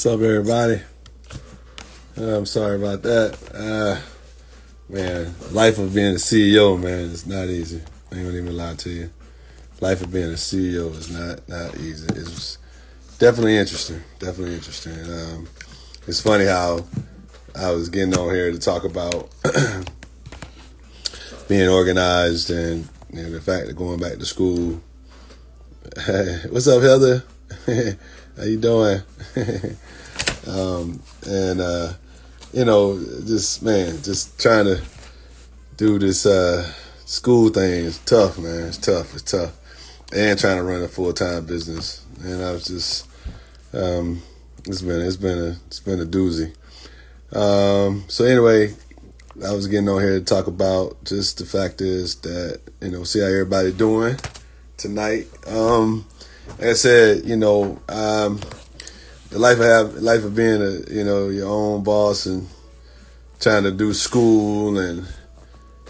What's up, everybody? I'm sorry about that. Man, life of being a CEO, man, it's not easy. I ain't gonna even lie to you. Life of being a CEO is not easy. It's definitely interesting. Definitely interesting. It's funny how I was getting on here to talk about being organized and the fact of going back to school. Hey, what's up, Heather? How you doing? And just trying to do this school thing is tough, man. It's tough. It's tough. And trying to run a full-time business. And I was just it's been a doozy. So anyway, I was getting on here to talk about just the fact is that, see how everybody doing tonight. Like I said, the life of being your own boss and trying to do school and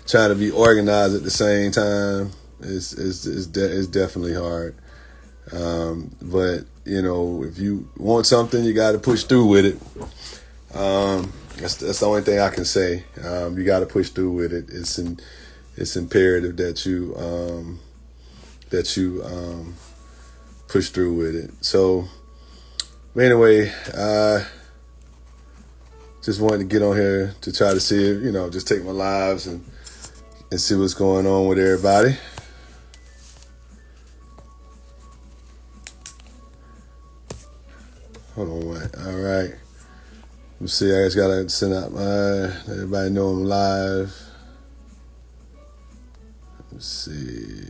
trying to be organized at the same time is definitely hard. But if you want something, you got to push through with it. That's the only thing I can say. You got to push through with it. It's imperative that you push through with it. So, anyway, just wanted to get on here to try to see if, just take my lives and see what's going on with everybody. Hold on, wait. All right. Let's see. I just gotta send out let everybody know I'm live. Let's see.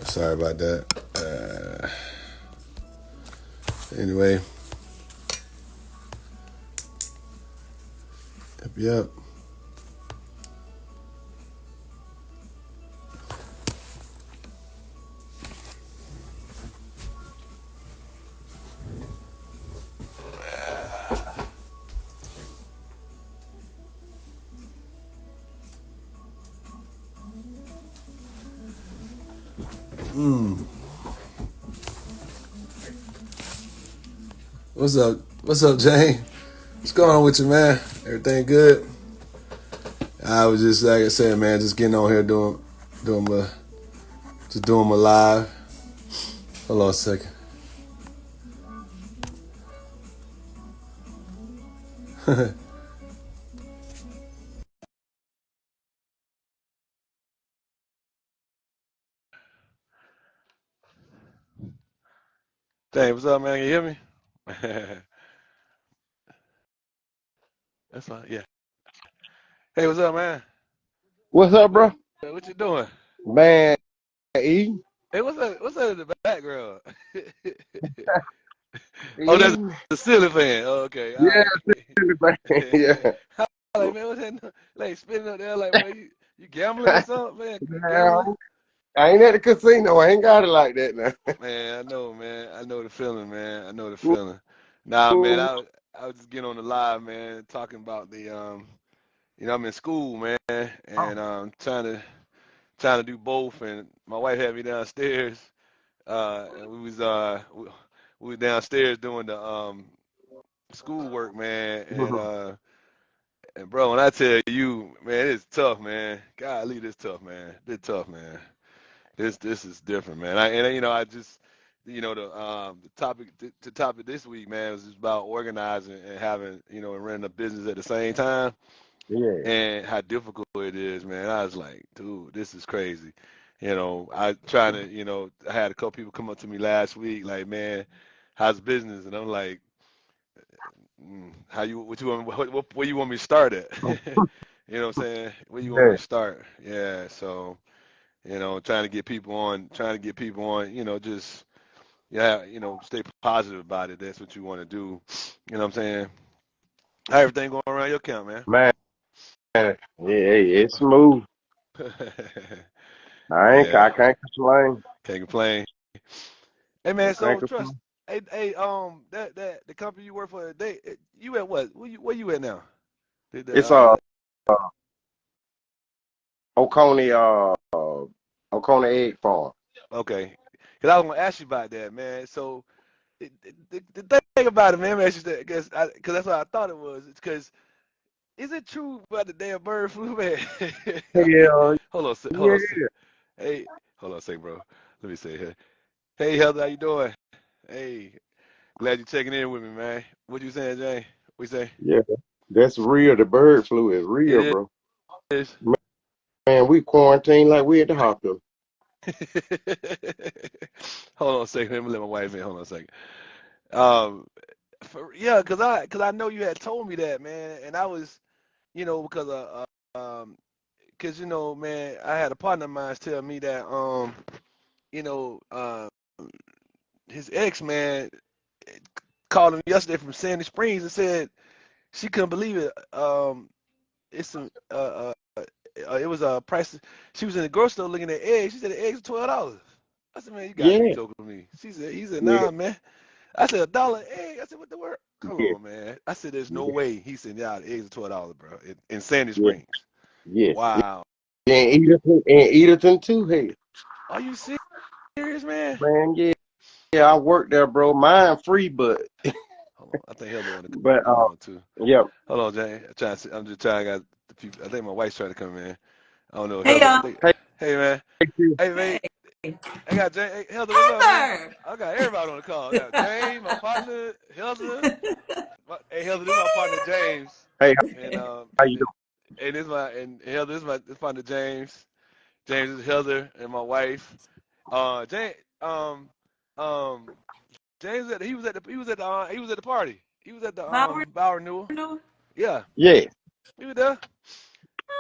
Sorry about that. Anyway. Yep. What's up? What's up, Jane? What's going on with you, man? Everything good? I was just, like I said, man, just getting on here doing my live. Hold on a second. Dang, what's up, man? Can you hear me? That's fine. Yeah. Hey, what's up, man? What's up, bro? What you doing? Man, eating, Hey, what's that in the background? Oh, that's eating. the ceiling fan. Oh, okay, all Yeah, right. yeah. Like, man, what's that? Like spinning up there, like, man, you gambling or something, man? Gambling? Now, I ain't at the casino. I ain't got it like that now. Man, I know, man. I know the feeling, man. I know the feeling. Nah, man, I was just getting on the live, man, talking about I'm in school, man, and trying to do both. And my wife had me downstairs, and we was downstairs doing the school work, man, and bro, when I tell you, man, it's tough, man. Golly, this tough, man. This tough, man. This is different, man. I just the topic this week, man, was just about organizing and having and running a business at the same time, Yeah. and how difficult it is, man. I was like, dude, this is crazy. I trying to, I had a couple people come up to me last week, like, man, how's business? And I'm like, how you, what you want, where you want me to start at? You know what I'm saying? Where you want me Yeah. to start? Yeah, so trying to get people on, just yeah, stay positive about it. That's what you want to do. You know what I'm saying? How everything going around your camp, man? Man, yeah, it's smooth. I Yeah, can't complain. can't complain. Hey I man, can't so trust. complain. Hey, that the company you work for, you you at? What? Where you at now? It's Oconee Oconee Egg Farm. Okay. Because I was gonna ask you about that, man. So the thing about it, man, because that's what I thought it was. It's because is it true about the damn bird flu, man? Hell Hold on, hold yeah. on. Hey, hold on a second, bro. Let me say here. Hey, Heather, how you doing? Hey, glad you checking in with me, man. What you saying, Jay? We say Yeah, that's real. The bird flu is real, it bro. is. Man, we quarantined like we at the hospital. Hold on a second. Let me let my wife in. Hold on a second. Um, yeah, cause I know you had told me that, man, and I was, because cause man, I had a partner of mine tell me that, you know, uh, his ex man called him yesterday from Sandy Springs and said she couldn't believe it. It's some, it was a price. She was in the grocery store looking at eggs. She said the eggs are $12. I said, man, you gotta be Yeah, joking with me. He said, yeah, nah, man. I said, $1 an egg. I said, what the word? Hold yeah, on, man. I said, there's no yeah, way. He said, yeah, the eggs are $12, bro, in Sandy yeah, Springs. yes. Wow. And Eaterton too, hey. Are you serious, man? Man, yeah, yeah, I work there, bro. Mine free, but Hold on. I think Heather on the but call on too. yeah. Hold on, Jay. I'm just trying. I got the people. I think my wife's trying to come in. I don't know, Hey Heather. I y'all. think. Hey, Hey, man. you. Hey, man. Hey. I got Jay. Hey, Heather, what's up, man? Heather. I got everybody on the call. I got James, my partner, Heather. Hey, Heather, this is my partner James, Hey, and how you doing? and Heather, this is my partner James. James is Heather and my wife. James, um, James he was at the party. He was at the Bauer Bower Newell. doing? Yeah, Yeah. he was there.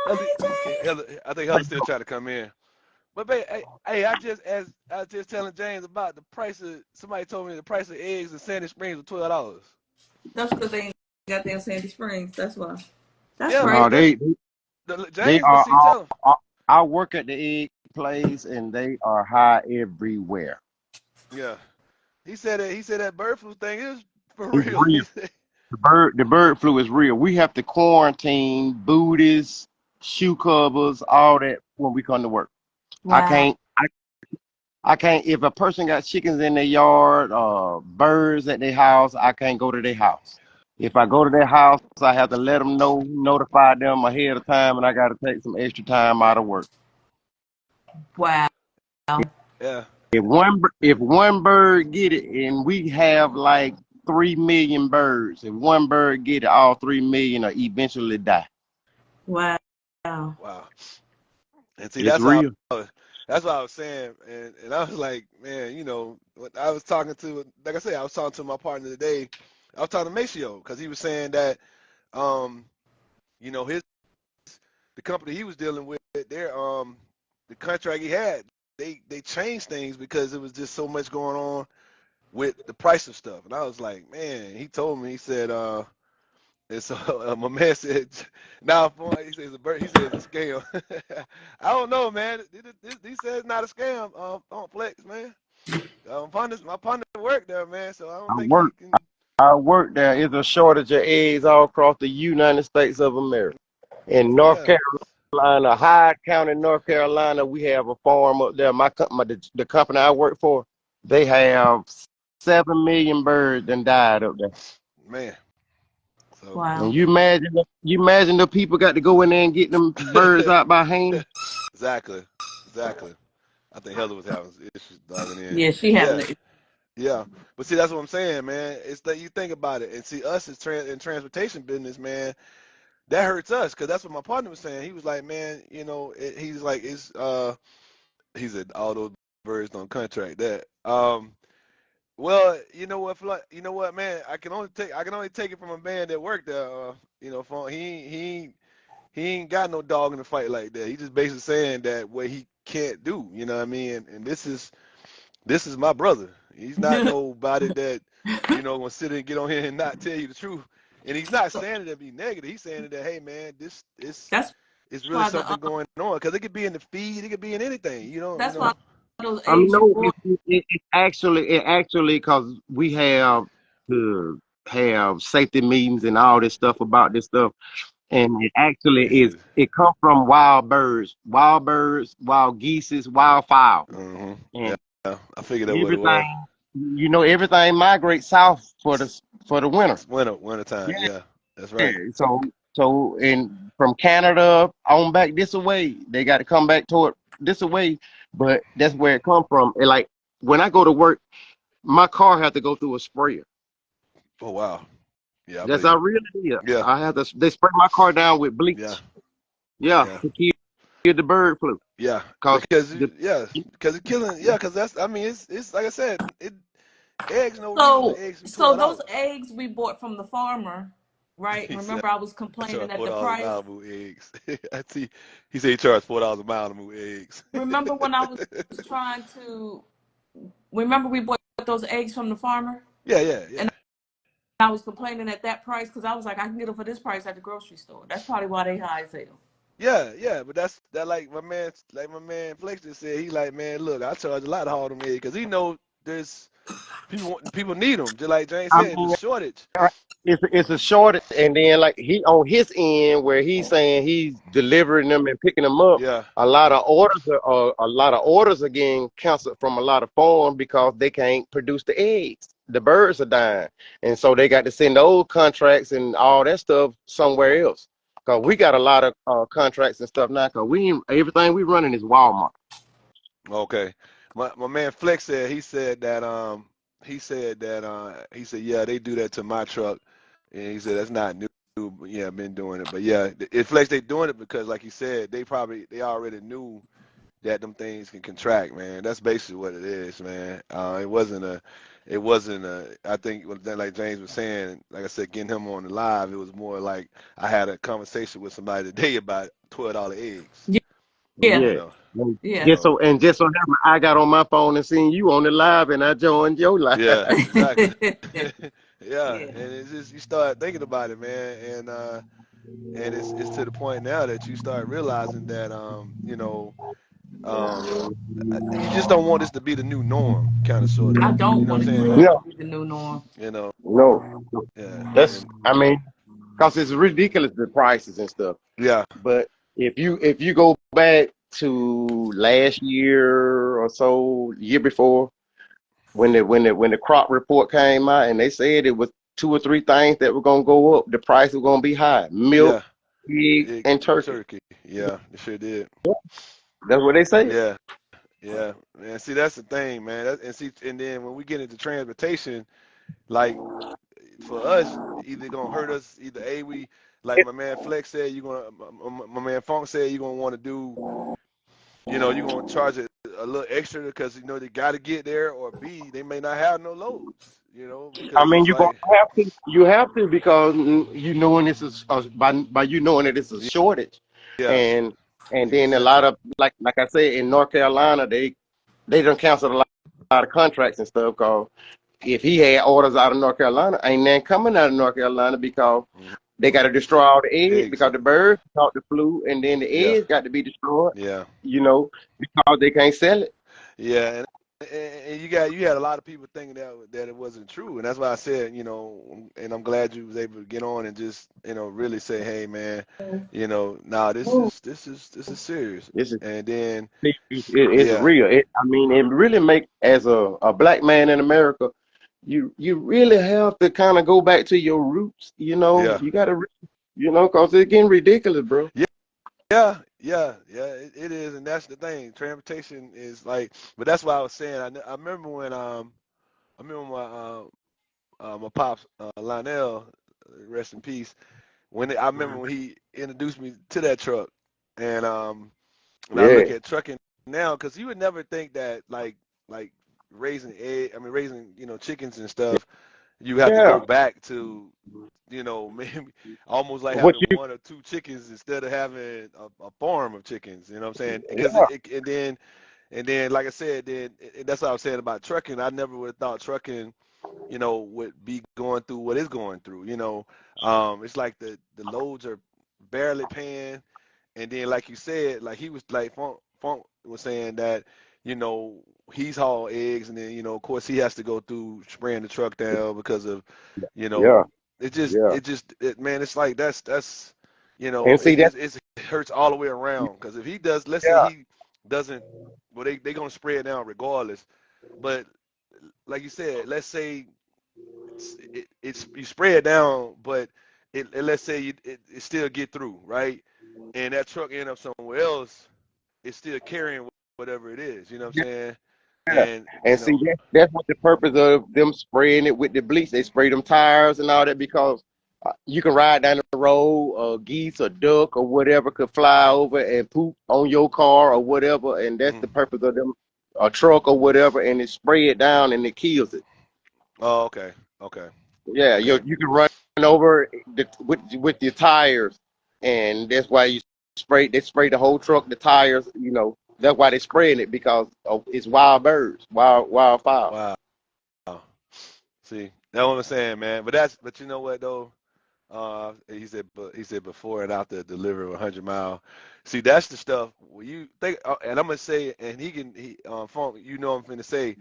Heather, okay, Hey, Heather, I think Heather's still trying to come in. But babe, hey, I was just telling James about the price of. Somebody told me the price of eggs in Sandy Springs was $12. that's because they ain't got there in Sandy Springs. That's why. That's Yeah, No, crazy. they James was are see tell him. I work at the egg place and they are high everywhere. Yeah, he said that bird flu thing is for It's real. real. He said, The bird flu is real. We have to quarantine booties, shoe covers, all that when we come to work. I Wow. can't I can't if a person got chickens in their yard or birds at their house, I can't go to their house. If I go to their house, I have to let them know, notify them ahead of time, and I got to take some extra time out of work. Wow. yeah, If one bird get it, and we have like 3 million birds, if one bird get it, all 3 million will eventually die. Wow. wow. And see, It's real. that's what I was saying, and I was like, man, what I was talking to, like I said, I was talking to my partner today. I was talking to Maceo because he was saying that, um, his the company he was dealing with, the contract he had, they changed things because it was just so much going on with the price of stuff, and I was like, man, he told me, he said, and so my man said, "Now, he says he says it's a scam." I don't know, man. He said it's not a scam. On Flex, man. My partner worked there, man. So I don't I think he work. can. I work there. It's a shortage of eggs all across the United States of America. In North Yeah, Carolina, Hyde County, North Carolina, we have a farm up there. The company I work for, they have 7 million birds that died up there. man. So Wow. And you imagine the people got to go in there and get them birds out by hand. exactly, exactly. I think Heather was having issues logging in. Yeah, she having Yeah, it. yeah. But see, that's what I'm saying, man. It's that you think about it, and see us as in transportation business, man. That hurts us because that's what my partner was saying. He was like, man, he's like, he said all those birds don't contract that. Well, you know what, man, I can only take it from a man that worked there. He ain't got no dog in the fight like that. He just basically saying that what he can't do. You know what I mean? And this is my brother. He's not nobody that gonna sit and get on here and not tell you the truth. And he's not So saying it to be negative. He's saying that, hey man, this is that's it's really why the something going on because it could be in the feed, it could be in anything. that's why those I mean, Asian no, boys. it actually because we have the have safety meetings and all this stuff about this stuff. And it actually This is is. it comes from wild birds, wild geese, wild fowl. Yeah, And I figured out what it was. everything, everything migrates south for the winter. It's winter time. Yeah. Yeah, that's right. So and from Canada on back this away, they got to come back toward this away, but that's where it come from. And like when I go to work, my car have to go through a sprayer. Oh wow. Yeah, I That's believe how it. real it is. Yeah, I have to they spray my car down with yeah, bleach. Yeah, yeah, to kill the bird flu. yeah. Cause the Because it's killing. Yeah, because that's. I mean, it's like I said. Eggs. No reason for So, eggs to be so $12. those eggs we bought from the farmer, right? He said Remember, I was I complaining charge at four the dollars a price. mile to move eggs. I see. He said he charged $4 a mile to move eggs. Remember when I was trying to? Remember we bought those eggs from the farmer, Yeah, yeah, and yeah. I was complaining at that price because I was like, I can get them for this price at the grocery store. That's probably why they high sale. Yeah, yeah, but that's that like my man Flex just said. He like, man, look, I charge a lot to haul them eggs because he know there's people need them. Just like James I said, mean the shortage. it's a shortage, and then like he on his end where he's saying he's delivering them and picking them up. Yeah, A lot of orders are getting canceled from a lot of farms because they can't produce the eggs. The birds are dying, and so they got to send those contracts and all that stuff somewhere else. Cause we got a lot of contracts and stuff now. Cause everything we running is Walmart. okay. My man Flex said he said yeah they do that to my truck, and he said that's not new. But yeah, I've been doing it, but yeah, it Flex they doing it because like he said they already knew that them things can contract, man. That's basically what it is, man. It wasn't a. I think like James was saying, like I said, getting him on the live, it was more like I had a conversation with somebody today about $12 eggs. Yeah, You Yeah. know, And you yeah, know. just so happened, I got on my phone and seen you on the live, and I joined your live. Yeah, exactly. Yeah, yeah. and it's just you start thinking about it, man, and it's to the point now that you start realizing that um you just don't want this to be the new norm, kind of sort of. I don't You know want what I'm it saying? to Like, Yeah. be the new norm. you know, No. yeah, That's and I mean, because it's ridiculous the prices and stuff. yeah, But if you go back to last year or so, year before, when the crop report came out and they said it was two or three things that were gonna go up, the price was gonna be high. Milk, yeah, eggs, and turkey. turkey. Yeah, it sure did. That's what they say. Yeah, yeah, man. See, that's the thing, man. And then when we get into transportation, like for us, either gonna hurt us. Either we like my man Flex said, you gonna my man Funk said you're gonna want to do. You're gonna charge it a little extra because they got to get there, or B, they may not have no loads. I Because mean, it's you're gonna like, have to. You have to because you knowing this is by you knowing that it's a shortage, yeah, and then a lot exactly. of like I said in North Carolina they done canceled a lot of contracts and stuff. Cause if he had orders out of North Carolina, ain't none coming out of North Carolina because Mhm. they got to destroy all the eggs Eggs. because the birds caught the flu, and then the Yeah, eggs got to be destroyed. yeah, Because they can't sell it. yeah, and you had a lot of people thinking that it wasn't true, and that's why I said, and I'm glad you was able to get on and just really say, hey man, nah, this is serious, This is and then it's yeah, real. I mean, it really make as a black man in America, you really have to kind of go back to your roots. yeah. You gotta, cause it's getting ridiculous, bro. Yeah, yeah, yeah, it is, and that's the thing. Transportation is like, but that's why I was saying. I remember when I remember my pops Lionel, rest in peace. I remember when he introduced me to that truck, and I look Yeah, at trucking now because you would never think that like raising chickens and stuff. You have to go yeah. back to maybe almost like What having you? one or two chickens instead of having a farm of chickens. You know what I'm saying? Because Yeah. and then like I said, that's what I was saying about trucking. I never would have thought trucking, would be going through what it's going through. It's like the loads are barely paying, and then like you said, like he was like Funk was saying that you know, he's hauled eggs, and then, you know, of course, he has to go through spraying the truck down because of, you Yeah, know, yeah. man, it's like that's, you know, And see that? it hurts all the way around. Because if he does, let's say Yeah, he doesn't, well, they gonna spray it down regardless. But like you said, let's say it's you spray it down, but let's say it still get through, right? And that truck end up somewhere else, it's still carrying whatever it is. You know what I'm saying? yeah. And And you see know, that's what the purpose of them spraying it with the bleach. They spray them tires and all that because you can ride down the road, geese or duck or whatever could fly over and poop on your car or whatever, and that's mm. the purpose of them, a truck or whatever, and it spray it down and it kills it. Oh, okay, okay, Yeah, okay. you can run over with your tires, and that's why they spray the whole truck, the tires. You know, that's why they spraying it because it's wild birds, wildfire. Wow. See, that's what I'm saying, man. But you know what though? He said before and after delivery 100 mile. See, that's the stuff when you think, and I'm gonna say, and Funk, you know, I'm finna say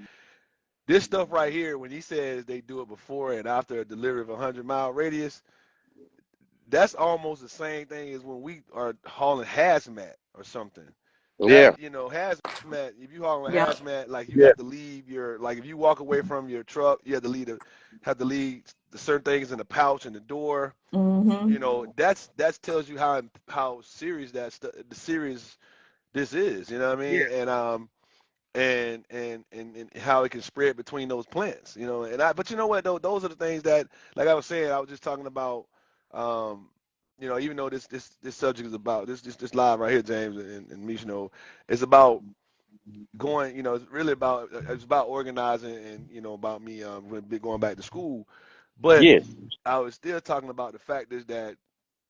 this stuff right here. When he says they do it before and after a delivery of 100-mile radius, that's almost the same thing as when we are hauling hazmat or something. Yeah, That, you know, hazmat, if you haul a Yeah. hazmat, like you yeah, have to leave your, like if you walk away from your truck, you have to leave the certain things in the pouch and the door. Mm-hmm. You know, that tells you how serious the serious this is. You know what I mean? yeah, And how it can spread between those plants. You know, but you know what though, those are the things that, like I was saying, I was just talking about. Um, you know, even though this subject is about this live right here, James and Mishno, it's about going. You know, it's about organizing and, you know, about me going back to school. But yes, I was still talking about the fact is that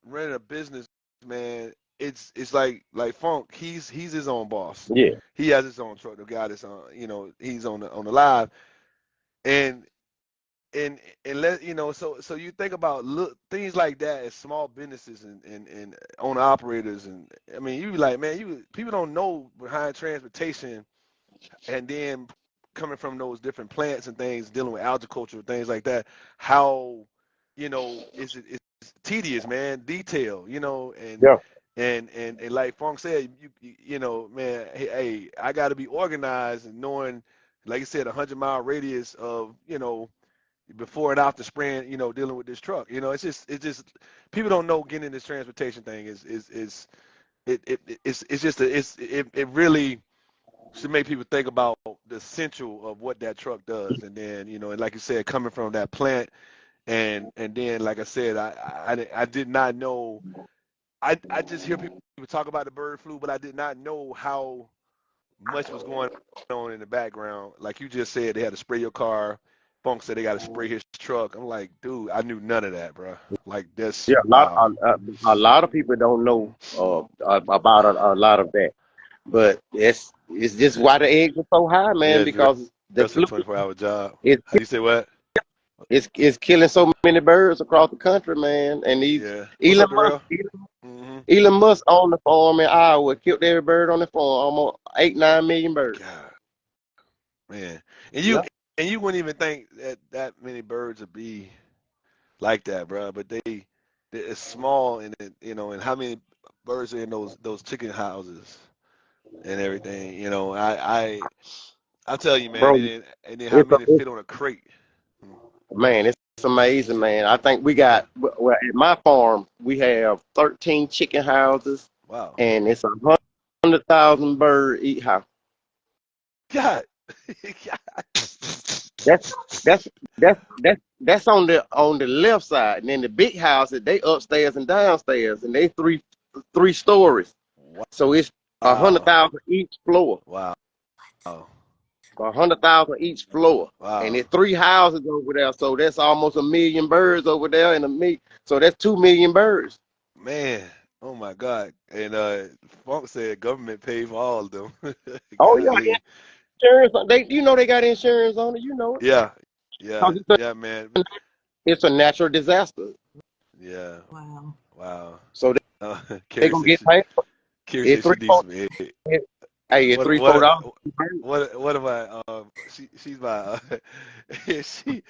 running a business, man, it's like Funk. He's his own boss. yeah, He has his own truck. The guy that's on, you know, he's on the live, and and let you know. So you think about things like that as small businesses and owner operators, and I mean, you be like, man, people don't know behind transportation, and then coming from those different plants and things, dealing with agriculture, things like that, how, you know, it's tedious, man, detail, you know, yeah, and like Funk said, you know, man, hey, I got to be organized and knowing, like you said, 100-mile radius of, you know, before and after spraying, you know, dealing with this truck, you know, it's just people don't know getting in this transportation thing is it's just it really should make people think about the essential of what that truck does. And then, you know, and like you said, coming from that plant, and then, like I said, I did not know. I just hear people talk about the bird flu, but I did not know how much was going on in the background. Like you just said, they had to spray your car. Funk said they got to spray his truck. I'm like, dude, I knew none of that, bro. Like that's yeah. wow. A lot of people don't know about a lot of that, but it's just why the eggs are so high, Yeah, man. Because the that's a flu 24-hour job. is You say what? it's killing so many birds across the country, man. And these Yeah. What's Elon up, Musk, Darrell? Mm-hmm. Elon Musk owned the farm in Iowa, killed every bird on the farm, almost 8-9 million birds. God, man. And you Yeah, and you wouldn't even think that many birds would be like that, bro. But it's small, and you know, and how many birds are in those chicken houses and everything. You know, I'll tell you, man. bro, And then how it's many fit on a crate? Mm. man, it's amazing, man. I think we got well at my farm we have 13 chicken houses, Wow. and it's 100,000 bird each house. God. God. That's that's that's on the left side, and then the big houses they upstairs and downstairs, and they three stories. So it's a hundred Wow. thousand each floor. Wow. 100,000 each floor, and Wow. it's three houses over there. So that's almost 1 million birds over there, and so that's 2 million birds. Man. Oh my God. And Funk said government paid for all of them. Oh yeah, Golly. insurance. They got insurance on it. You know it. Yeah. Yeah. 'Cause Yeah, man. it's a natural disaster. Yeah. Wow. Wow. So Uh, they Carrie gonna said get she paid. Carrie It's said she three needs four. some egg. Hey, it's What $3-4. what am I? She's my she.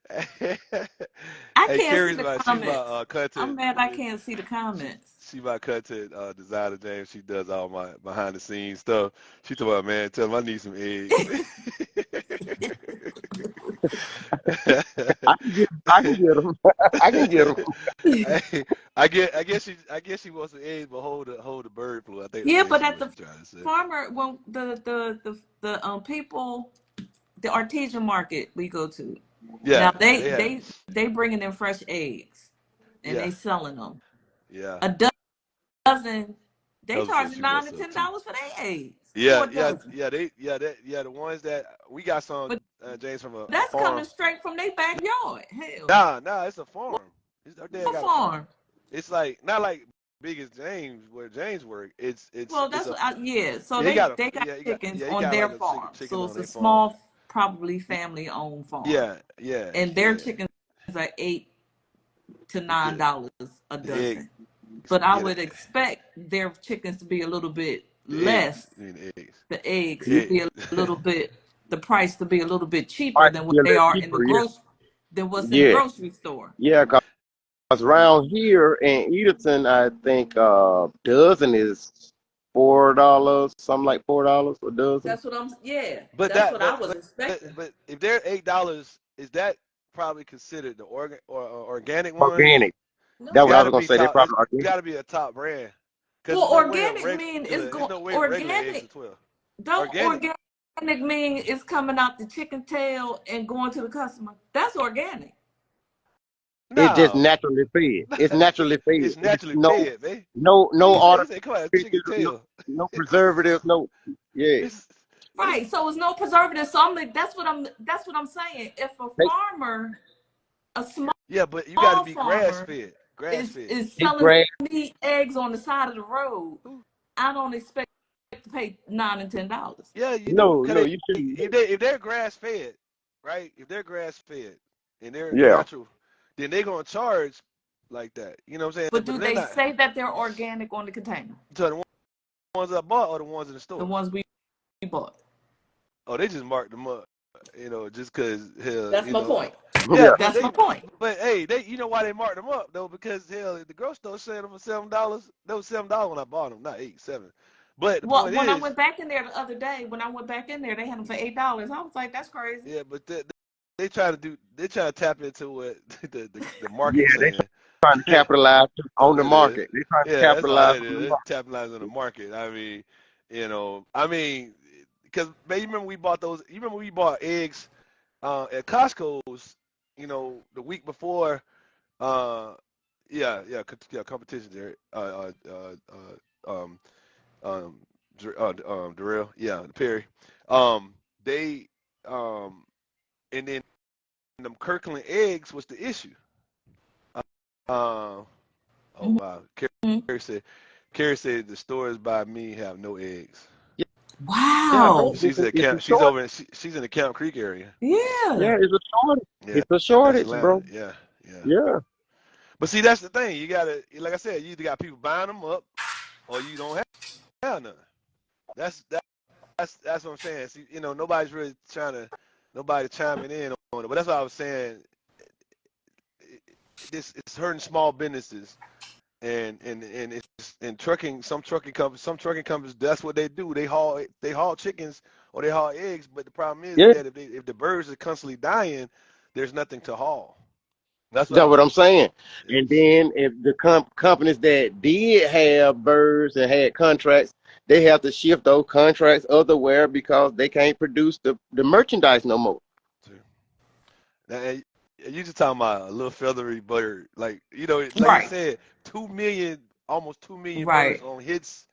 I Hey, can't see Carrie's the my she's my comments. I'm content. mad I can't see the She comments. she my content designer, James. She does all my behind the scenes stuff. She told me, man, tell him I need some eggs. I can get them. I can get them. Hey, I guess she wants some eggs, but hold the bird flu. I think that's Yeah, but basically at what the she's trying to say. farmer, when the people, the artesian market we go to, now Yeah, they they have. they they bringing in fresh eggs and Yeah, they selling them. yeah. A dozen, they Those are charge she nine wants to some ten too. dollars for their eggs Yeah, for a yeah, dozen. yeah. The ones that we got some But James from a that's coming farm. straight from their backyard. Hell, Nah, it's a what farm. Our dad got a farm. farm? It's like not like big as James where James work. Well, It's that's a what yeah. So yeah. they got chickens He on got their like a farm. chicken So on it's a their farm. small, probably family owned farm, Yeah, yeah, and their yeah. chickens are $8 to The $9 a the eggs. dozen. But I Yeah, would expect their chickens to be a little bit the eggs. less, I mean the eggs. the eggs to Yeah, be a The little bit, the price to be a little bit cheaper price than what be a they little are in the cheaper. Yeah, than what's in the yeah, grocery store. yeah. Cause around here in Edenton, I think dozen is $4, something like $4 a dozen. Yeah, but that's that what I was expecting. but if they're $8, is that probably considered the organic ones? Organic. It's That's what No. I got was to gonna be say. They top. It's probably organic. got to be a top brand, cause Well, there's no way organic mean there's no way regular eggs are organic. 12. Don't Organic. organic mean it's coming out the chicken tail and going to the customer? That's organic. It's just No, naturally fed. It's naturally fed. it's It's naturally fed, man. What no you say? You say, artificial, come on, chicken no, tail. no preservatives, no. Yeah, It's it's Right. So it's no preservative. So I'm like, that's what I'm saying. If a they farmer, a yeah, but you got to small be grass farmer fed. Grass fed. is they selling grab. meat, eggs on the side of the road, Ooh. I don't expect to pay $9 and $10. Yeah, you do. No, Cause no, you shouldn't. if they're grass fed, right? If they're grass fed and they're Yeah, natural, then they're gonna charge like that. You know what I'm saying? But But do they're they not. say that they're organic on the container? So the ones I bought or the ones in the The store? ones we bought. Oh, they just marked them up. Just cause hell, That's my point. yeah, yeah. That's my point. but hey, you know why they marked them up though? Because hell, the grocery store selling them for $7. They was $7 when I bought them, not 8, 7. But the Well, point when I is, went back in there the other day, when I went back in there, they had them for $8. I was like, that's crazy. yeah, but they try to tap into what the Yeah, market they saying. trying to capitalize on the It is. market. They trying to Yeah, that's all capitalize it on the is. It's market. capitalizing on the market. I mean, because man, you remember we bought those. You remember we bought eggs at Costco's. The week before. Uh, yeah, competition there. Um, Darrell. Yeah, Perry. They and then them Kirkland eggs was the issue. Uh, oh wow, Mhm. Carrie said. Carrie said the stores by me have no eggs. Yeah, bro. Wow. She's at It's a Camp. She's short. over. She's in the Camp Creek area. Yeah. Yeah, it's a shortage. Yeah, It's a that's shortage, Atlanta. bro. Yeah, yeah. Yeah. But see, that's the thing. You gotta, like I said, you either got people buying them up, or you don't have none. That's what I'm saying. See, nobody's really nobody chiming in on it. But that's what I was saying. It's hurting small businesses, and it's in trucking. Some trucking companies. That's what they do. They haul chickens or they haul eggs. But the problem is Yeah. that if the birds are constantly dying, there's nothing to haul. That's what I That's what was I'm saying. saying. And It's then if the companies that did have birds and had contracts, they have to shift those contracts otherwhere because they can't produce the merchandise no more. now, you just talking about a little feathery bird, like like you Right. said, 2 million, almost 2 million birds Right. on his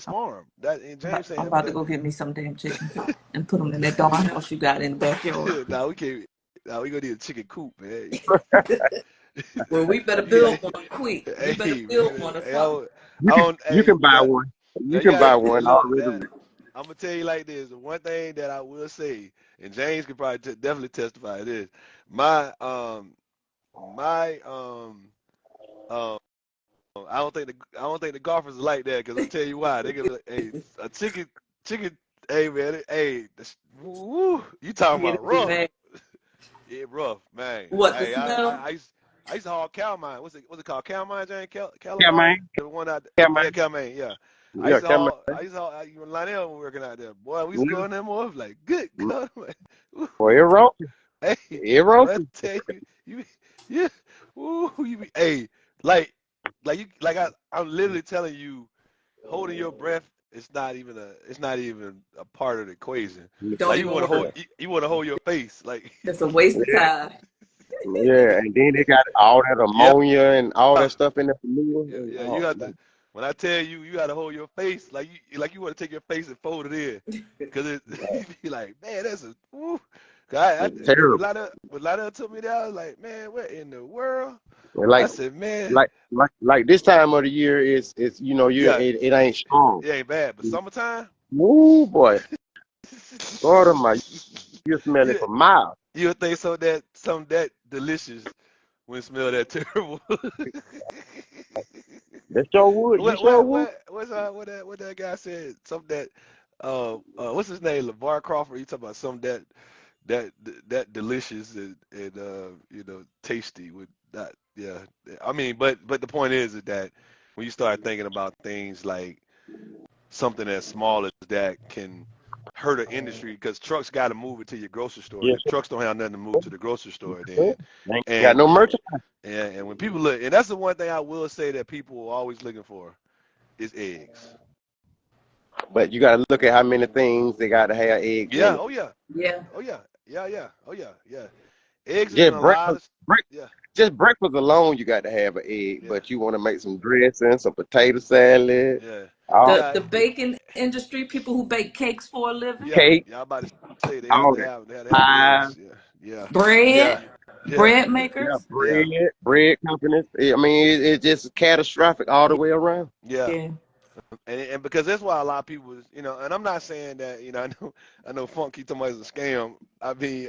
farm. That and James I'm saying, about to but go get me some damn chickens and put them in that darn house you got in the backyard. now we can't. Now we gonna need a chicken coop, man. Well, we better Yeah. build one quick. We better Hey, build one or hey, something. You hey, can buy now, one. now You you can got buy one look that. already. I'm gonna tell you like this. The one thing that I will say, and James could probably definitely testify to this. My my I don't think the golfers are like that because I'll tell you why. They gonna be like, hey, a chicken. Hey man, hey, woo, you talking Yeah, about it'd be rough? bad. Yeah, rough, man. What, the Hey, smell? I used to haul cow mine. What's it called? Cow mine, Jane? Yeah, Calamine? man. The one out, Yeah, yeah, man. cow mine, yeah. Yeah, come I used to haul, you and Lionel were working out there. Boy, we used to on. go in there more. Like, good God, man. Boy, it roasted. Hey, It when I roasted. tell you, yeah, hey, like, I'm literally telling you, holding your breath. It's not even a part of the equation. Don't Like you even want to hold, work. you want to hold your face, like. It's a waste of Yeah, time. yeah. And then they got all that Yeah, ammonia and all that stuff in the manure. yeah, yeah. You Oh, have man. to. When I tell you, you got to hold your face like you want to take your face and fold it in, cause it you be like, man, that's a. Woo. 'Cause It's terrible. when Lionel took me there, I was like, man, what in the world? And I said, man, like this time of the year is yeah, it ain't strong. it ain't bad, but summertime, Woo, boy. God of my, you smell it you for miles. you would think something that delicious when smell that terrible. That sure would. You sure would. What that guy said? Something that what's his name? LeVar Crawford. He talking about something that that delicious and tasty with that. Yeah, I mean, but the point is that when you start thinking about things like something as small as that can hurt an industry because trucks got to move it to your grocery store, and Yes, if trucks don't have nothing to move to the grocery store, sir. then Ain't got and no merchandise. and when people look, and that's the one thing I will say that people are always looking for is eggs. But you got to look at how many things they got to have eggs Yeah. in it. Oh yeah. Yeah. Oh yeah. Yeah. Yeah. Oh yeah. Yeah. Eggs is in Just a lot breakfast, of. break, Yeah. just breakfast alone, you got to have an egg. Yeah. But you want to make some dressing, some potato salad, Yeah. all The Yeah. the baking industry, people who bake cakes for a living, Yeah. cake, Yeah. I'm about to say all that they have to have pie. eggs. Yeah. Yeah. Yeah. bread, Yeah. bread Yeah, makers. Yeah. bread companies. I mean, it's just catastrophic all the way around. Yeah. Yeah. And because that's why a lot of people, and I'm not saying that, I know Funky talking about it's a scam. I mean,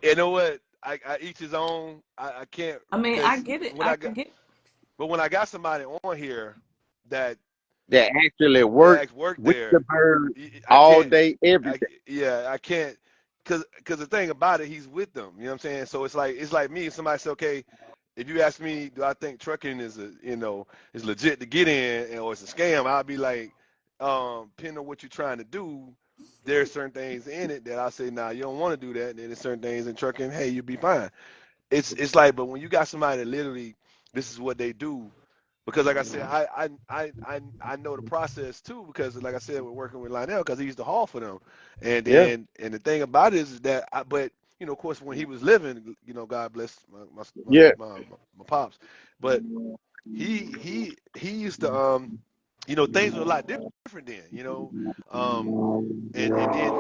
you know what? I each his own. I can't I mean, I because get it. when I I got, get. but when I got somebody on here that That actually that work actually work with the there, bird I all can't. day, every day. Yeah, I can't. Cause the thing about it, he's with them. You know what I'm saying? So it's like me. Somebody said, okay, if you ask me, do I think trucking is is legit to get in or it's a scam? I'll be like, depending on what you're trying to do, there's certain things in it that I say, nah, you don't want to do that. And then there's certain things in trucking, hey, you'll be fine. It's like, but when you got somebody that literally, this is what they do. Because like I said, I know the process too. Because like I said, we're working with Lionel because he used to haul for them, and Yeah, then and the thing about it is that but of course when he was living, God bless yeah, my pops, but he used to things were a lot different then, um and then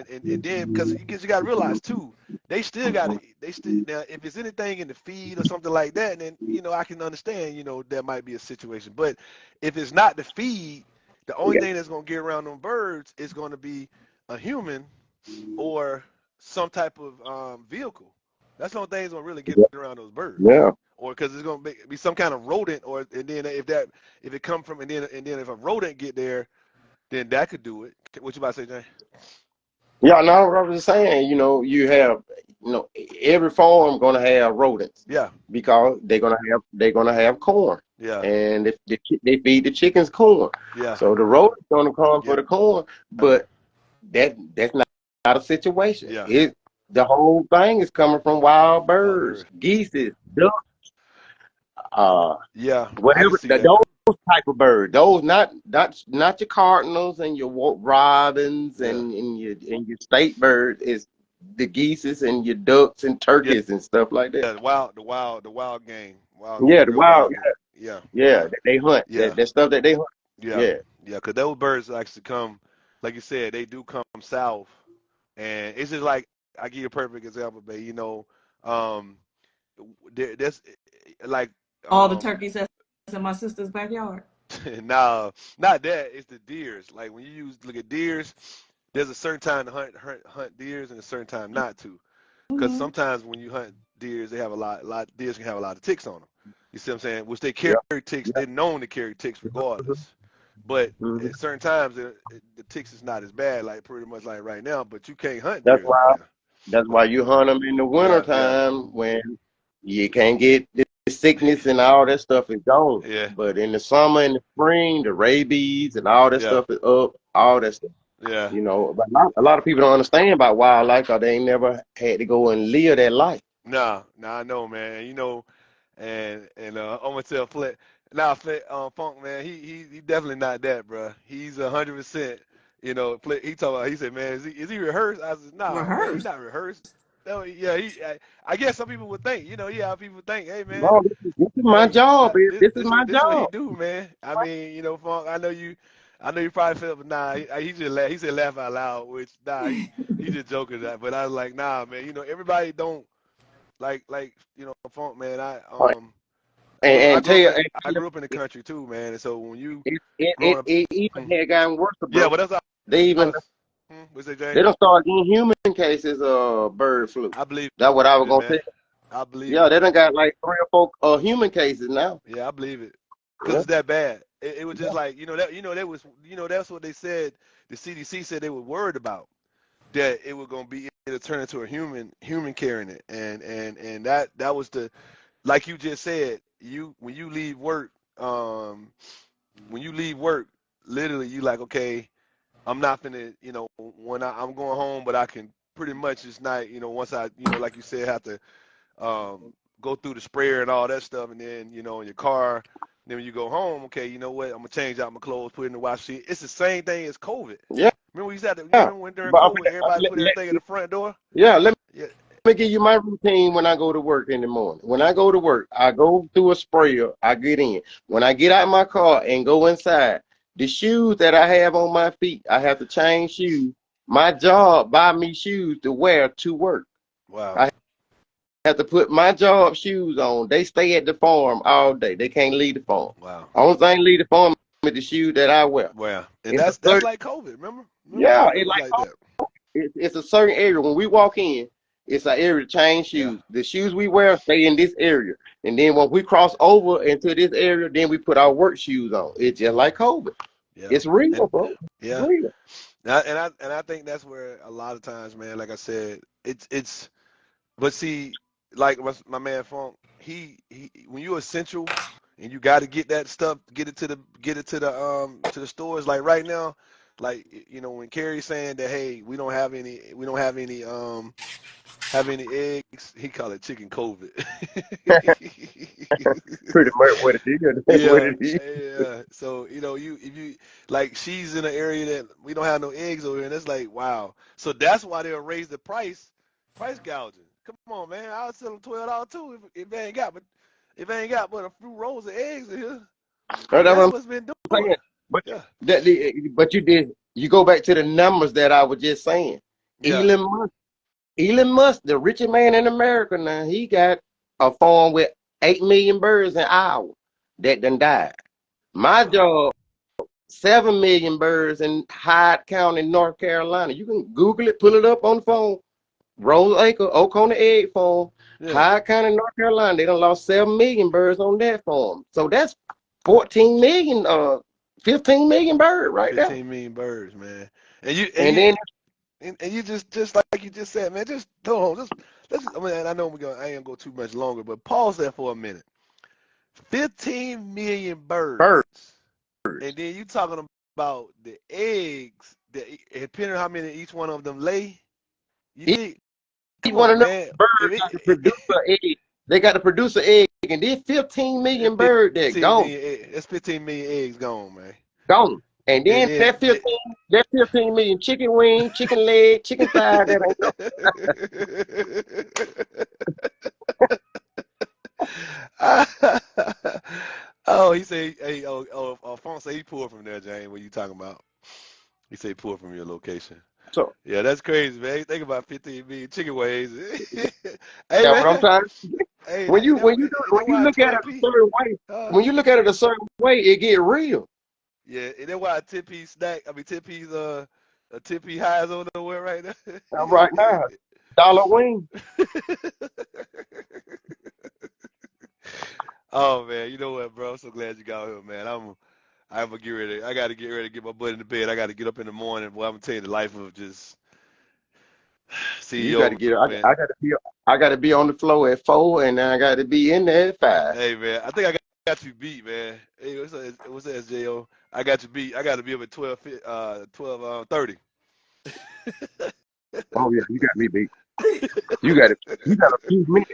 and then because you got to realize too, they still now if it's anything in the feed or something like that, then I can understand, there might be a situation, but if it's not the feed, the only yeah, thing that's going to get around them birds is going to be a human or some type of vehicle. That's the only thing that's going to really get around those birds, yeah. or because it's going to be some kind of rodent, or and then if it come from and then if a rodent get there, then that could do it. What you about to say, Jay? Yeah, no, what I was just saying, you have, every farm gonna have rodents Yeah, because they're gonna have corn, yeah, and if they feed the chickens corn, yeah, so the rodents gonna come yeah, for the corn, but that's not a situation. yeah. The whole thing is coming from wild Wild birds, bird. geese, ducks, uh, Yeah, I can whatever see that. those type of birds. Those not your cardinals and your robins Yeah, and your state birds is the geeses and your ducks and yeah, turkeys and stuff like that. yeah. The wild game, Yeah, the real wild, wild game. Yeah, yeah, yeah, that they hunt. yeah, That stuff that they hunt. yeah, Yeah, yeah. Because those birds actually come, like you said, they do come south, and it's just like I give you a perfect example, babe. Um, that's like All the um, turkeys that's in my sister's backyard. no, not that. It's the deers. Like when you look at deers, there's a certain time to hunt deers and a certain time not to. Because Hmm. sometimes when you hunt deers, they have deers can have a lot of ticks on them. You see what I'm saying? Which they carry yeah, ticks. yeah. They're known to carry ticks regardless. But Mhm. at certain times, the ticks is not as bad, like pretty much like right now. But you can't hunt That's deer right why. now. That's But why you hunt them in the yeah, yeah, wintertime when you can't get the sickness and all that stuff is gone. yeah, But in the summer and the spring, the rabies and all that yeah, stuff is up. All that stuff. yeah. But a lot of people don't understand about wildlife because they ain't never had to go and live that life. Nah, nah, I know, man. And I'm gonna tell Flet. Now, Flet, Funk, man, he definitely not that, bro. He's 100%. Flet, he talking about. He said, man, is he rehearsed? I said, nah, man, he Rehearsed. not rehearsed. No, yeah, I guess some people would think, yeah, people think, hey, man, No, this is my job. This is my this what he job. do, man. I mean, Funk, I know you probably felt, but nah, he just he said laugh out loud, which nah, he just joking that, but I was like, nah, man, everybody don't. Like Funk, man. I And tell grew up you, in I grew up in the country too, man. And so when you growing up, it even hmm, had gotten worse, yeah, bro. but that's all. They even What's that, they James? don't start getting human cases of bird flu. I believe That's what I was it, gonna man. say. I believe Yeah, it. they done got like 3 or 4 human cases now. Yeah, I believe it. Cause Yeah, it's that bad. It was just like that was that's what they said. The CDC said they were worried about that it was gonna be it'll turn into a human carrying it, and that was the like you just said. When you leave work, when you leave work, literally you like, okay, I'm not finna, when I'm going home, but I can pretty much just not, once I, like you said, have to go through the sprayer and all that stuff, and then, in your car. Then when you go home, okay, you know what? I'm gonna change out my clothes, put it in the wash sheet. It's the same thing as COVID. yeah, Remember we used to have to, you yeah. remember when during But COVID everybody put everything at the front door? yeah, let Yeah, me give you my routine when I go to work in the morning. When I go to work, I go through a sprayer, I get in. When I get out of my car and go inside, the shoes that I have on my feet, I have to change shoes. My job buy me shoes to wear to work. wow, I have to put my job shoes on. They stay at the farm all day. They can't leave the farm. wow, Only thing leave the farm is the shoes that I wear. wow. And It's a that's certain, like COVID. Remember yeah, COVID was like that. it's a certain area. When we walk in, it's an area to change Yeah, shoes. The shoes we wear stay in this area. And then when we cross over into this area, then we put our work shoes on. It's just like COVID. yeah, It's real, and bro. It's yeah. real. And I think that's where a lot of times, man, like I said, it's but see, like my man Funk, he when you're essential and you got to get that stuff, get it to the stores. Like right now, like when Carrie's saying that, hey, we don't have any eggs. He call it chicken COVID. Pretty much what it is. That's what Yeah, it is. yeah. So if you like, she's in an area that we don't have no eggs over here, and it's like, wow. So that's why they'll raise the price gouging. Come on, man. I'll sell them $12 too if they ain't got, but a few rolls of eggs in here, and That's what that's I'm what's been doing. saying. But Yeah, but you go back to the numbers that I was just saying. yeah. Elon Musk, Elon Musk, the richest man in America now, he got a farm with 8 million birds an hour that done died. My Wow, job, 7 million birds in Hyde County, North Carolina. You can Google it, pull it up on the phone. Rose Acre, Oconee Egg Farm, yeah. Hyde County, North Carolina. They done lost 7 million birds on that farm. So that's 14 million, 15 million bird right there. 15 million birds, man. And you and And you then and you just like you just said, man. Just hold on. I mean, I know I ain't gonna go too much longer, but pause there for a minute. 15 million birds. birds. And then you talking about the eggs, depending on how many each one of them lay. You Each dig? Come one on, of them man. birds If got to produce an egg. They got to produce an egg, and then 15 it's million birds that 15 gone. million, that's 15 million eggs gone, man. Gone. And And then then, that 15 million chicken wing, chicken leg, chicken thigh, that ain't no. oh, he say, hey, Alphonse say he pulled from there, Jane. What you talking about? He say pull from your location. So Yeah, that's crazy, man. Think about 15 million chicken wings. Hey, that's what I'm man. trying. Hey, When you when you is when that you why look at it a 10 certain way, uh, when you look at it a certain way, it get real. yeah, is that why a 10-piece snack? I mean, 10-piece a 10-piece highs on nowhere right now. Right now, dollar wing. Oh man, you know what, bro? I'm so glad you got here, man. I'm gonna get ready. I gotta get ready to get my butt in the bed. I gotta get up in the morning. Boy, I'm gonna tell you the life of just You got to CEO, get. man. I got to be on the floor at 4, and then I got to be in there at 5. Hey, man, I think I got you beat, man. Hey, what's that, SJO? I got you beat. I got to be up at 12:30. Oh yeah, you got me beat. You got it. You got a few minutes.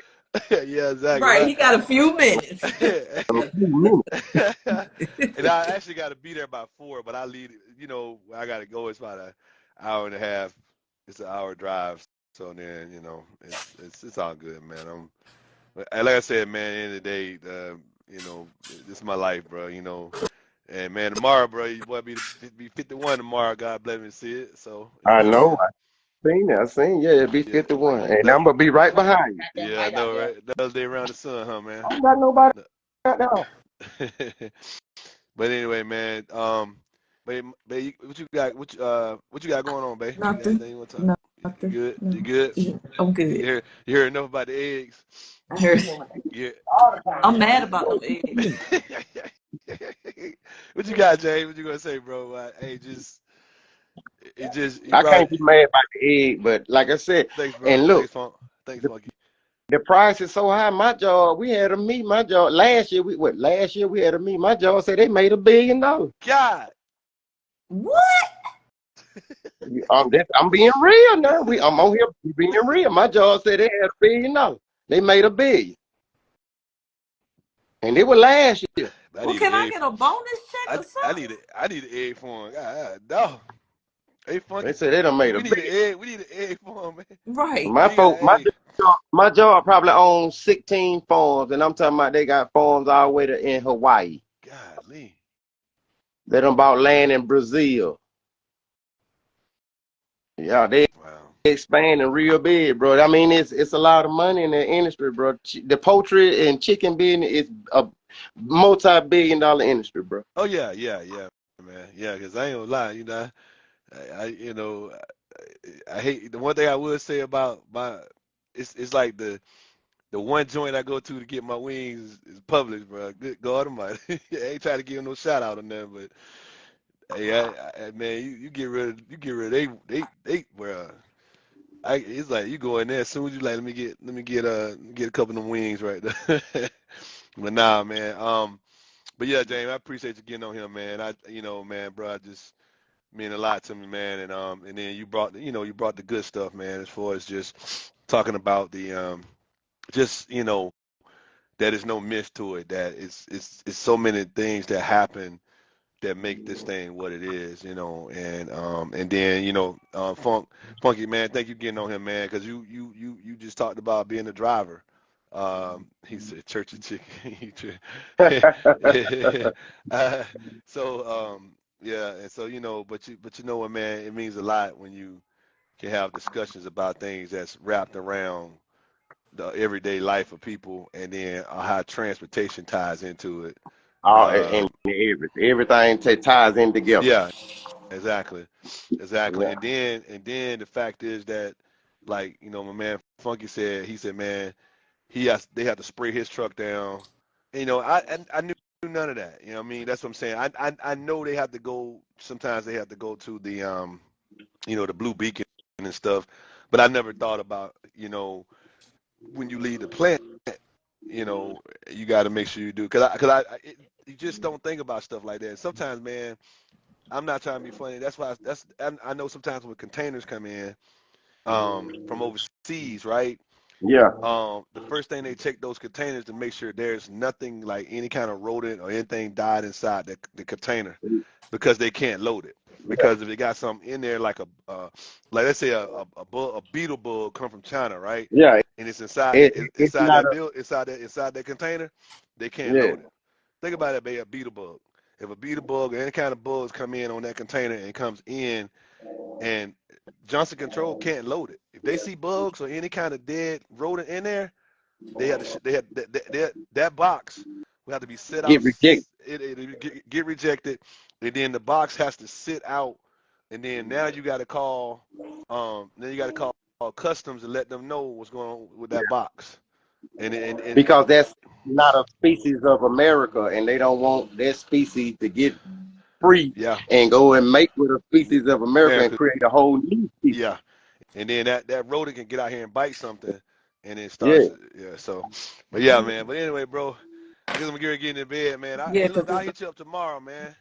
Yeah, exactly. Right, he got a few minutes. A few minutes. And I actually got to be there by 4, but I leave. You know, I got to go. It's about an hour and a half. It's an hour drive. So then, you know, it's all good, man. Like I said, man. At the end of the day, you know, this is my life, bro. You know, and man, tomorrow, bro, you boy be 51 tomorrow. God bless me to see it. So I you know, know. man. I seen. Yeah, it'd be Yeah, 51, and no, I'm gonna be right behind you. yeah, I know, right? Another day around the sun, huh, man? I don't got nobody right now. But anyway, man. Babe, what you got? What you got going on, babe? You got Nothing. anything you want to talk? You Nothing. good? You No. good? Yeah, I'm You good. heard enough about the eggs? I heard. Yeah. I'm mad about them eggs. What you got, Jay? What you gonna say, bro? Hey, you I brought can't it. be mad about the egg, but like I said, Thanks, bro. and look, Thanks, Funk. Thanks, the, Funky. the price is so high. My job, we had a meet. My job last year. Last year we had a meet. My job said they made $1 billion. God. What? I'm being real now. I'm on here being real. My job said they had $1 billion. They made $1 billion, and it was last year. I Well, need an can I egg. get a bonus check or I something? need an egg for him. God, no. Hey, They Funky. said they done made We $1 need an billion. egg. We need an egg for him, man. Right. My We got folk, an egg. my job probably owns 16 farms, and I'm talking about they got farms all the way to in Hawaii. Golly. They done bought land in Brazil. Yeah, they Wow. expanding real big, bro. I mean, it's a lot of money in the industry, bro. The poultry and chicken business is a multi-billion-dollar industry, bro. Oh yeah, man. Yeah, because I ain't gonna lie, you know, I hate the one thing I would say about it's like the one joint I go to get my wings is Publix, bro. Good God Almighty. I ain't trying to give no shout out on them, but hey, man, you get rid of they bro. It's like you go in there as soon as you like let me get a couple of them wings right there. But nah, man. But yeah, James, I appreciate you getting on here, man. Man, bro, I just mean a lot to me, man. And then you brought the good stuff, man, as far as just talking about the just that is no myth to it. That it's so many things that happen that make this thing what it is, and then Funky, man, thank you for getting on him, man, because you just talked about being a driver. He said church and chicken. uh, yeah, and so but you know what, man, it means a lot when you can have discussions about things that's wrapped around the everyday life of people, and then how transportation ties into it. And Um, everything ties in together. yeah, exactly, exactly. Yeah. And then the fact is that, like, my man Funky said, he said, man, they have to spray his truck down. I knew none of that. You know what I mean? That's what I'm saying. I know they have to go. Sometimes they have to go to the Blue Beacon and stuff, but I never thought about, when you leave the plant, you know, you got to make sure you do, you just don't think about stuff like that. Sometimes, man, I'm not trying to be funny. That's why I know sometimes when containers come in from overseas, right? Yeah. The first thing they check those containers to make sure there's nothing like any kind of rodent or anything died inside the container, because they can't load it. Because if they got something in there like like let's say a beetle bug come from China, right? Yeah. And it's inside It's not a. inside that container, they can't Yeah. load it. Think about it, a beetle bug. If a beetle bug or any kind of bugs come in on that container and comes in, and Johnson Control can't load it. If they see bugs or any kind of dead rodent in there, they have to they have that box will have to be set out. Get rejected. It get rejected, and then the box has to sit out, and then now you got to call customs to let them know what's going on with that box. And Because that's not a species of America, and they don't want their species to get free Yeah, and go and mate with a species of America and America. create a whole new species. Yeah, and then that rodent can get out here and bite something, and it Yeah. starts. Yeah. So, but yeah, man. But anyway, bro, I guess I'm gonna get into bed, man. Yeah, Hey, look, because I'll it's hit you up tomorrow, man.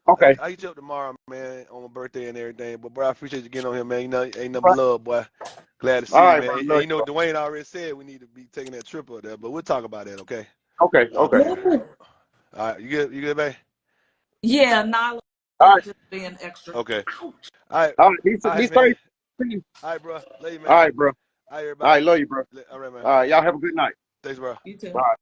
Okay. I hit you up tomorrow, man, on my birthday and everything. But bro, I appreciate you getting on here, man. You know, ain't nothing but love, boy. Glad to All see you, right, man. bro. And Love you know, you, Dwayne already said we need to be taking that trip up there, but we'll talk about that, okay? bro. Okay. Okay. Okay. All right, you good? You good, babe? yeah, Nala All right. just being extra. Okay. All right. All right. Be All right, safe. man. All right, bro. Love you, All man. right, bro. All right, All everybody. right. Love you, bro. All right, man. All right. Y'all have a good night. Thanks, bro. You too. Bye.